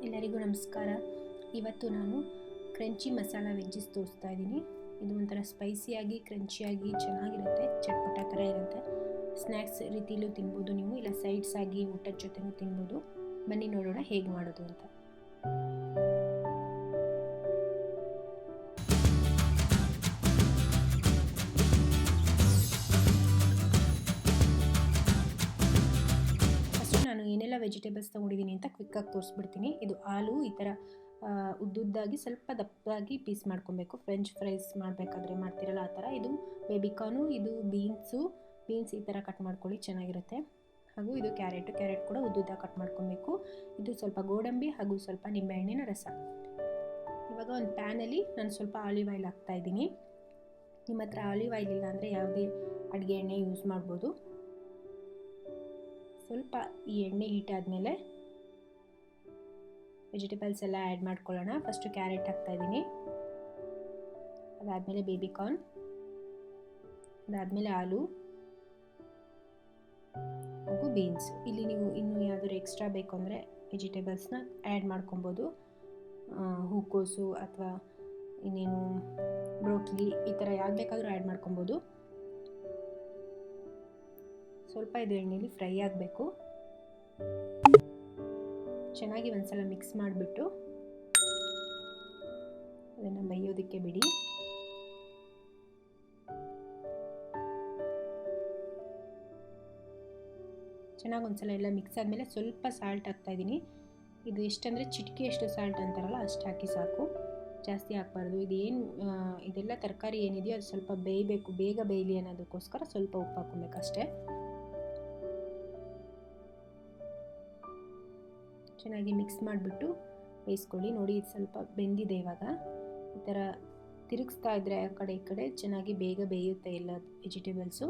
ಎಲ್ಲರಿಗೂ ನಮಸ್ಕಾರ. ಇವತ್ತು ನಾನು ಕ್ರಂಚಿ ಮಸಾಲ ವೆಜ್ಜೀಸ್ ತೋರಿಸ್ತಾ ಇದ್ದೀನಿ. ಇದು ಒಂಥರ ಸ್ಪೈಸಿಯಾಗಿ ಕ್ರಂಚಿಯಾಗಿ ಚೆನ್ನಾಗಿರುತ್ತೆ, ಚಟ್ಪಟ ಥರ ಇರುತ್ತೆ. ಸ್ನ್ಯಾಕ್ಸ್ ರೀತಿಲೂ ತಿನ್ಬೋದು ನೀವು, ಇಲ್ಲ ಸೈಡ್ಸ್ ಆಗಿ ಊಟದ ಜೊತೆನೂ ತಿನ್ಬೋದು. ಬನ್ನಿ ನೋಡೋಣ ಹೇಗೆ ಮಾಡೋದು ಅಂತ. ನಾನು ಏನೆಲ್ಲ ವೆಜಿಟೇಬಲ್ಸ್ ತೊಗೊಂಡಿದ್ದೀನಿ ಅಂತ ಕ್ವಿಕ್ಕಾಗಿ ತೋರಿಸ್ಬಿಡ್ತೀನಿ. ಇದು ಆಲೂ ಈ ಥರ ಉದ್ದುದ್ದಾಗಿ ಸ್ವಲ್ಪ ದಪ್ಪದಾಗಿ ಪೀಸ್ ಮಾಡ್ಕೊಬೇಕು. ಫ್ರೆಂಚ್ ಫ್ರೈಸ್ ಮಾಡಬೇಕಾದ್ರೆ ಮಾಡ್ತಿರಲ್ಲ ಆ ಥರ. ಇದು ಬೇಬಿಕಾರ್ನು, ಇದು ಬೀನ್ಸ್ ಈ ಥರ ಕಟ್ ಮಾಡ್ಕೊಳ್ಳಿ, ಚೆನ್ನಾಗಿರುತ್ತೆ. ಹಾಗೂ ಇದು ಕ್ಯಾರೆಟ್ ಕೂಡ ಉದ್ದುದ್ದಾಗಿ ಕಟ್ ಮಾಡ್ಕೊಬೇಕು. ಇದು ಸ್ವಲ್ಪ ಗೋಡಂಬಿ ಹಾಗೂ ಸ್ವಲ್ಪ ನಿಂಬೆಹಣ್ಣಿನ ರಸ. ಇವಾಗ ಒಂದು ಪ್ಯಾನಲ್ಲಿ ನಾನು ಸ್ವಲ್ಪ ಆಲಿವ್ ಆಯಿಲ್ ಹಾಕ್ತಾಯಿದ್ದೀನಿ. ನಿಮ್ಮ ಹತ್ರ ಆಲಿವ್ ಆಯಿಲ್ ಇಲ್ಲ ಅಂದರೆ ಯಾವುದೇ ಅಡುಗೆ ಎಣ್ಣೆ ಯೂಸ್ ಮಾಡ್ಬೋದು. ಸ್ವಲ್ಪ ಈ ಎಣ್ಣೆ ಹೀಟ್ ಆದಮೇಲೆ ವೆಜಿಟೇಬಲ್ಸ್ ಎಲ್ಲ ಆ್ಯಡ್ ಮಾಡ್ಕೊಳ್ಳೋಣ. ಫಸ್ಟು ಕ್ಯಾರೆಟ್ ಹಾಕ್ತಾಯಿದ್ದೀನಿ, ಅದಾದಮೇಲೆ ಬೇಬಿಕಾರ್ನ್, ಅದಾದಮೇಲೆ ಆಲೂ ಹಾಗೂ ಬೀನ್ಸ್. ಇಲ್ಲಿ ನೀವು ಇನ್ನೂ ಯಾವ್ದಾದ್ರು ಎಕ್ಸ್ಟ್ರಾ ಬೇಕು ಅಂದರೆ ವೆಜಿಟೇಬಲ್ಸ್ನ ಆ್ಯಡ್ ಮಾಡ್ಕೊಬೋದು. ಹೂಕೋಸು ಅಥವಾ ಇನ್ನೇನು ಬ್ರೋಕ್ಲಿ ಈ ಥರ ಯಾವ್ದು ಬೇಕಾದರೂ ಆ್ಯಡ್ ಮಾಡ್ಕೊಬೋದು. ಸ್ವಲ್ಪ ಇದು ಎಣ್ಣೆಯಲ್ಲಿ ಫ್ರೈ ಆಗಬೇಕು. ಚೆನ್ನಾಗಿ ಒಂದ್ಸಲ ಮಿಕ್ಸ್ ಮಾಡಿಬಿಟ್ಟು ಅದನ್ನು ಬೇಯೋದಕ್ಕೆ ಬಿಡಿ. ಚೆನ್ನಾಗಿ ಒಂದ್ಸಲ ಎಲ್ಲ ಮಿಕ್ಸ್ ಆದಮೇಲೆ ಸ್ವಲ್ಪ ಸಾಲ್ಟ್ ಹಾಕ್ತಾಯಿದ್ದೀನಿ. ಇದು ಎಷ್ಟಂದರೆ ಚಿಟಿಕೆಯಷ್ಟು ಸಾಲ್ಟ್ ಅಂತಾರಲ್ಲ ಅಷ್ಟು ಹಾಕಿ ಸಾಕು, ಜಾಸ್ತಿ ಹಾಕಬಾರ್ದು. ಇದೆಲ್ಲ ತರಕಾರಿ ಏನಿದೆಯೋ ಅದು ಸ್ವಲ್ಪ ಬೇಯಬೇಕು, ಬೇಗ ಬೇಯಲಿ ಅನ್ನೋದಕ್ಕೋಸ್ಕರ ಸ್ವಲ್ಪ ಉಪ್ಪು ಹಾಕ್ಕೊಬೇಕಷ್ಟೇ. ಚೆನ್ನಾಗಿ ಮಿಕ್ಸ್ ಮಾಡಿಬಿಟ್ಟು ಬೇಯಿಸ್ಕೊಳ್ಳಿ. ನೋಡಿ ಇದು ಸ್ವಲ್ಪ ಬೆಂದಿದೆ. ಇವಾಗ ಈ ಥರ ತಿರುಗಿಸ್ತಾ ಇದ್ದರೆ ಆ ಕಡೆ ಈ ಕಡೆ ಚೆನ್ನಾಗಿ ಬೇಗ ಬೇಯುತ್ತೆ ಎಲ್ಲ ವೆಜಿಟೇಬಲ್ಸು.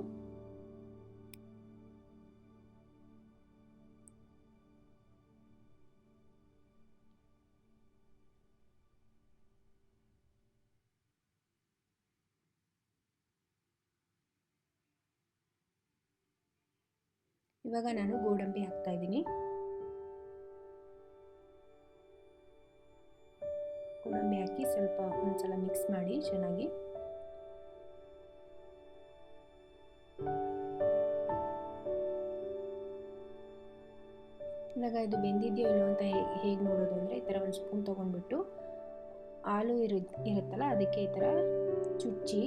ಇವಾಗ ನಾನು ಗೋಡಂಬಿ ಹಾಕ್ತಾಯಿದ್ದೀನಿ. ಗೋಡಂಬಿ ಹಾಕಿ ಸ್ವಲ್ಪ ಒಂದ್ಸಲ ಮಿಕ್ಸ್ ಮಾಡಿ ಚೆನ್ನಾಗಿ. ಇವಾಗ ಇದು ಬೆಂದಿದೆಯೋ ಇಲ್ಲೋ ಅಂತ ಹೇಗೆ ನೋಡೋದು ಅಂದರೆ ಈ ಥರ ಒಂದು ಸ್ಪೂನ್ ತೊಗೊಂಡ್ಬಿಟ್ಟು ಆಲೂ ಇರುತ್ತಲ್ಲ ಅದಕ್ಕೆ ಈ ಥರ ಚುಚ್ಚಿ,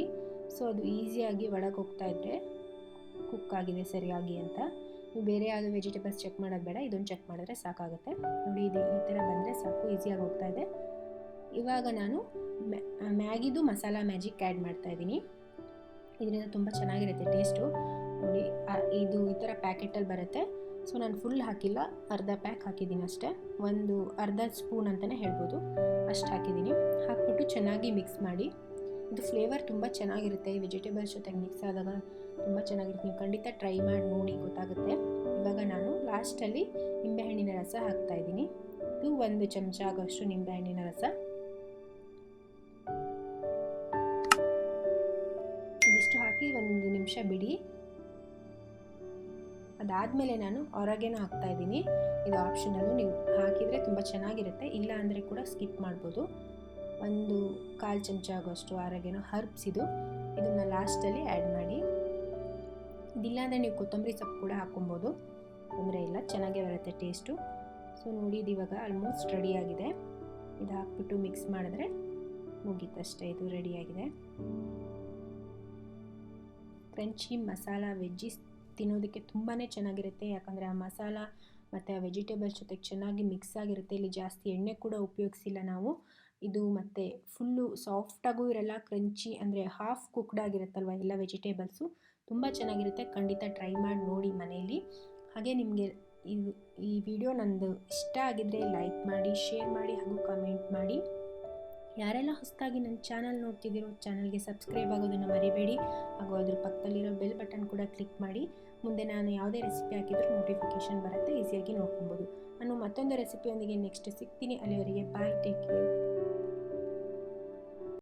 ಸೊ ಅದು ಈಸಿಯಾಗಿ ಒಳಗೆ ಹೋಗ್ತಾ ಇದ್ದರೆ ಕುಕ್ ಆಗಿದೆ ಸರಿಯಾಗಿ ಅಂತ. ನೀವು ಬೇರೆ ಯಾವುದೋ ವೆಜಿಟೇಬಲ್ಸ್ ಚೆಕ್ ಮಾಡೋದು ಬೇಡ, ಇದೊಂದು ಚೆಕ್ ಮಾಡಿದ್ರೆ ಸಾಕಾಗುತ್ತೆ. ನೋಡಿ ಇದು ಈ ಥರ ಬಂದರೆ ಸಾಕು, ಈಸಿಯಾಗಿ ಹೋಗ್ತಾ ಇದೆ. ಇವಾಗ ನಾನು ಮ್ಯಾಗಿದು ಮಸಾಲ ಮ್ಯಾಜಿಕ್ ಆ್ಯಡ್ ಮಾಡ್ತಾಯಿದ್ದೀನಿ. ಇದರಿಂದ ತುಂಬ ಚೆನ್ನಾಗಿರುತ್ತೆ ಟೇಸ್ಟು. ನೋಡಿ ಇದು ಈ ಥರ ಪ್ಯಾಕೆಟಲ್ಲಿ ಬರುತ್ತೆ. ಸೊ ನಾನು ಫುಲ್ ಹಾಕಿಲ್ಲ, ಅರ್ಧ ಪ್ಯಾಕ್ ಹಾಕಿದ್ದೀನಿ ಅಷ್ಟೇ. ಒಂದು ಅರ್ಧ ಸ್ಪೂನ್ ಅಂತಲೇ ಹೇಳ್ಬೋದು, ಅಷ್ಟು ಹಾಕಿದ್ದೀನಿ. ಹಾಕ್ಬಿಟ್ಟು ಚೆನ್ನಾಗಿ ಮಿಕ್ಸ್ ಮಾಡಿ. ಇದು ಫ್ಲೇವರ್ ತುಂಬ ಚೆನ್ನಾಗಿರುತ್ತೆ, ಈ ವೆಜಿಟೇಬಲ್ಸ್ ಜೊತೆಗೆ ಮಿಕ್ಸ್ ಆದಾಗ ತುಂಬ ಚೆನ್ನಾಗಿರುತ್ತೆ. ನೀವು ಖಂಡಿತ ಟ್ರೈ ಮಾಡಿ ನೋಡಿ, ಗೊತ್ತಾಗುತ್ತೆ. ಇವಾಗ ನಾನು ಲಾಸ್ಟಲ್ಲಿ ನಿಂಬೆಹಣ್ಣಿನ ರಸ ಹಾಕ್ತಾಯಿದ್ದೀನಿ. ಇದು 1 ಚಮಚ ಆಗೋಷ್ಟು ನಿಂಬೆಹಣ್ಣಿನ ರಸ. ಇದಿಷ್ಟು ಹಾಕಿ 1 ನಿಮಿಷ ಬಿಡಿ. ಅದಾದಮೇಲೆ ನಾನು ಆರಿಗ್ಯಾನೋ ಹಾಕ್ತಾಯಿದ್ದೀನಿ. ಇದು ಆಪ್ಷನಲ್ಲು, ನೀವು ಹಾಕಿದರೆ ತುಂಬ ಚೆನ್ನಾಗಿರುತ್ತೆ, ಇಲ್ಲ ಅಂದರೆ ಕೂಡ ಸ್ಕಿಪ್ ಮಾಡ್ಬೋದು. 1/4 ಚಮಚ ಆಗೋಷ್ಟು ಆರಿಗ್ಯಾನೋ ಹರ್ಬ್ಸ್ ಇದನ್ನು ಲಾಸ್ಟಲ್ಲಿ ಆ್ಯಡ್ ಮಾಡಿ. ಇದಿಲ್ಲ ಅಂದರೆ ನೀವು ಕೊತ್ತಂಬರಿ ಸೊಪ್ಪು ಕೂಡ ಹಾಕ್ಕೊಬೋದು, ತೊಂದರೆ ಇಲ್ಲ, ಚೆನ್ನಾಗೇ ಬರುತ್ತೆ ಟೇಸ್ಟು. ಸೊ ನೋಡಿ ಇದು ಇವಾಗ ಆಲ್ಮೋಸ್ಟ್ ರೆಡಿಯಾಗಿದೆ. ಇದು ಹಾಕ್ಬಿಟ್ಟು ಮಿಕ್ಸ್ ಮಾಡಿದ್ರೆ ಮುಗೀತಷ್ಟೇ, ಇದು ರೆಡಿಯಾಗಿದೆ. ಕ್ರಂಚಿ ಮಸಾಲ ವೆಜ್ಜೀಸ್ ತಿನ್ನೋದಕ್ಕೆ ತುಂಬಾ ಚೆನ್ನಾಗಿರುತ್ತೆ, ಯಾಕಂದರೆ ಆ ಮಸಾಲ ಮತ್ತು ಆ ವೆಜಿಟೇಬಲ್ಸ್ ಜೊತೆಗೆ ಚೆನ್ನಾಗಿ ಮಿಕ್ಸ್ ಆಗಿರುತ್ತೆ. ಇಲ್ಲಿ ಜಾಸ್ತಿ ಎಣ್ಣೆ ಕೂಡ ಉಪಯೋಗಿಸಿಲ್ಲ ನಾವು. ಇದು ಮತ್ತು ಫುಲ್ಲು ಸಾಫ್ಟಾಗೂ ಇರಲ್ಲ, ಕ್ರಂಚಿ ಅಂದರೆ ಹಾಫ್ ಕುಕ್ಡ್ ಆಗಿರುತ್ತಲ್ವ ಎಲ್ಲ ವೆಜಿಟೇಬಲ್ಸು, ತುಂಬ ಚೆನ್ನಾಗಿರುತ್ತೆ. ಖಂಡಿತ ಟ್ರೈ ಮಾಡಿ ನೋಡಿ ಮನೆಯಲ್ಲಿ. ಹಾಗೆ ನಿಮಗೆ ಈ ವಿಡಿಯೋ ನಂದು ಇಷ್ಟ ಆಗಿದ್ದರೆ ಲೈಕ್ ಮಾಡಿ, ಶೇರ್ ಮಾಡಿ ಹಾಗೂ ಕಮೆಂಟ್ ಮಾಡಿ. ಯಾರೆಲ್ಲ ಹೊಸದಾಗಿ ನನ್ನ ಚಾನಲ್ ನೋಡ್ತಿದ್ದೀರೋ ಚಾನಲ್ಗೆ ಸಬ್ಸ್ಕ್ರೈಬ್ ಆಗೋದನ್ನು ಮರಿಬೇಡಿ. ಹಾಗೂ ಅದ್ರ ಪಕ್ಕದಲ್ಲಿರೋ ಬೆಲ್ ಬಟನ್ ಕೂಡ ಕ್ಲಿಕ್ ಮಾಡಿ. ಮುಂದೆ ನಾನು ಯಾವುದೇ ರೆಸಿಪಿ ಹಾಕಿದ್ರೂ ನೋಟಿಫಿಕೇಷನ್ ಬರುತ್ತೆ, ಈಸಿಯಾಗಿ ನೋಡ್ಕೊಬೋದು. ನಾನು ಮತ್ತೊಂದು ರೆಸಿಪಿಯೊಂದಿಗೆ ನೆಕ್ಸ್ಟ್ ಸಿಗ್ತೀನಿ. ಅಲ್ಲಿವರೆಗೆ ಬಾಯ್, ಟೇಕ್ ಕೇರ್.